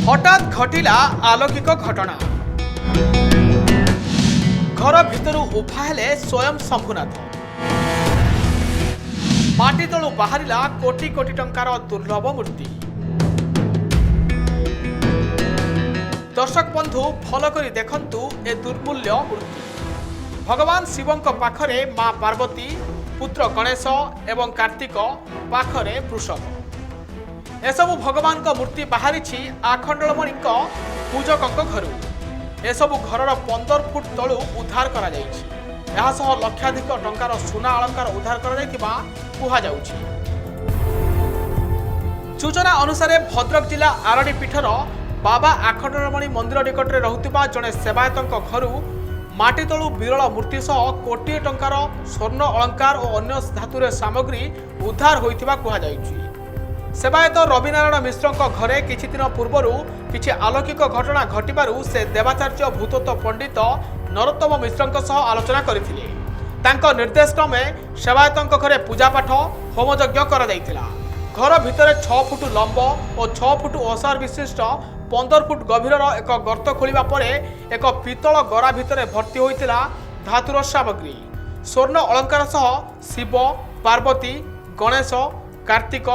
हठात घटिला अलौकिक घटना। घर भितर उभा हेले स्वयं शंभुनाथ। माटी तलु बाहरिला कोटी कोटी टंकार दुर्लभ मूर्ति। दर्शक बंधु भल करी देखंतु ए दुर्मूल्य मूर्ति। भगवान शिवंक पाखरे मां पार्वती, पुत्र गणेश एवं कार्तिक पाखरे वृषभ। एसबु भगवान का मूर्ति बाहरी आखंडलमणि पूजकों घर। एसबु घर 15 फुट तलु उद्धार करा जाइछि। यह सह लक्षाधिक टंकार सुना अलंकार उद्धार करा जाइतिबा कुहा जाउछि। सूचना अनुसार भद्रक जिला आरडी पीठर बाबा आखंडलमणि मंदिर निकट में रहुतिबा जड़े सेवायतों घर माटी तलु विरल मूर्ति सह कोटी टंकार स्वर्ण अलंकार और अन्य धातुर सामग्री उद्धार होइतिबा कुहा जाइछि। सेवायत रविनारायण मिश्र घरे किछि दिन पूर्व किछि अलौकिक घटना घटिबारु से देवाचार्य भूतत्व पंडित नरोत्तम मिश्र सह आलोचना करथिले। तांको निर्देश क्रमे सेवायतों घरे पूजापाठ होमयज्ञ करा जायतिला। घर भितर 6 फुट लंब और 6 फुट ओसार विशिष्ट 15 फुट गभीर एक गर्त खोलिबा परे एक पितल गरा भितर भर्ती होइतिला धातुर सामग्री। स्वर्ण अलंकार सह शिव, पार्वती, गणेश, कार्तिक,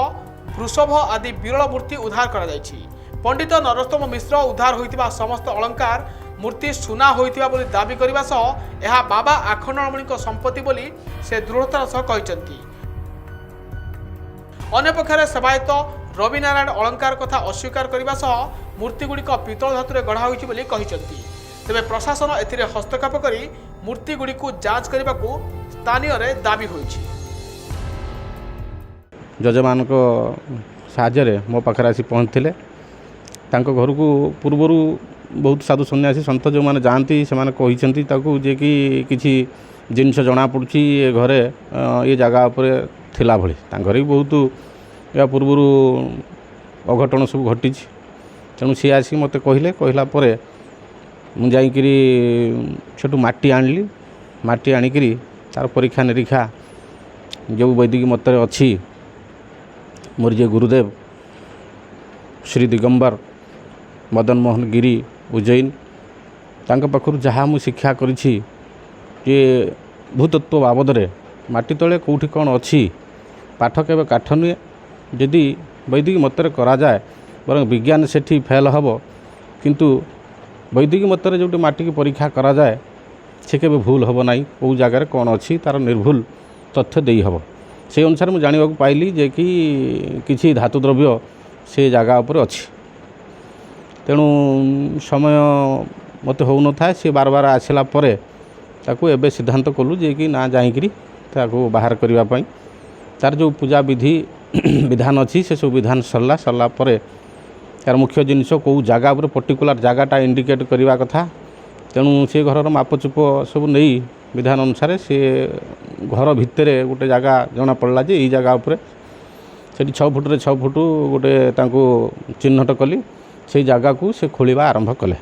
वृषभ आदि विरल मूर्ति उद्धार करा जायछि। पंडित नरोत्तम मिश्र उद्धार होइतिबा समस्त अलंकार मूर्ति सुना होइतिबा बोली दाबी करिबा सह एहा बाबा आखंडलमणिक संपत्ति बोली से दृढ़तार सह कहिसंती। अन्य पक्षरे सेवायत रविनारायण अलंकार कथा अस्वीकार करिबा सह मूर्तिगुड़िक पितल धातुरे गढ़ा होइछि बोली कहिसंती। तेबे प्रशासन एथिरे हस्तक्षेप करी मूर्तिगुड़िक जांच करिबाकू स्थानीय रे दाबी होइछि। जजमान को साहाय्य मो पाखे आसी पहुँचते घर को पूर्वर बहुत साधु सन्यासी सन्त जो मैंने जाती से जे कि किसी जिनस जना पड़ी घरे ये जगह पर थिला भली घरे बहुत या पूर्वर अघटन सब घटी। तेणु सी आसिक मत कहला मुझे छोटू माटी आनली। माटी आणिकी तार परीक्षा निरीक्षा जो वैदिक मत अच्छी मोर जे गुरुदेव श्री दिगंबर मदन मोहन गिरी उज्जैन तांका पाखरु जहाँ मु शिक्षा करिछि जे भूतत्व बाबद रे माटी तले कोठी कौन अच्छी पाठ केबे काठ नुहे। यदि वैदिक मतरे करा जाए बर विज्ञान सेठी फेल हब किंतु वैदिक मतरे जो माटी की परीक्षा करा जाए से केबे भूल हब नहीं। कौ जगार कौन अच्छी तार निर्भुल तथ्य देई हब। से अनुसार मुझे जानवा पाइली जे कि किसी धातु द्रव्य से जगह उपर अच्छी। तेणु समय मत हो न था सी बार बार आसला परे ताकू एबे सिद्धांत कलु जे कि ना जाइकरी ताकू बाहर करने तार जो पूजा विधि विधान अच्छी से सब विधान सरला परे तार मुख्य जिनिस कौ जगह उपर पर्टिकुलर जगहटा इंडिकेट करने कथा। तेणु से घर मापचुप सब नहीं विधान अनुसार से घर भितर गोटे जगह जना पड़ा जे ई जगह उपर से 6 फुट रे 6 फुट गोटे चिन्हट कली से जगह को से खोलिबा आरंभ कले।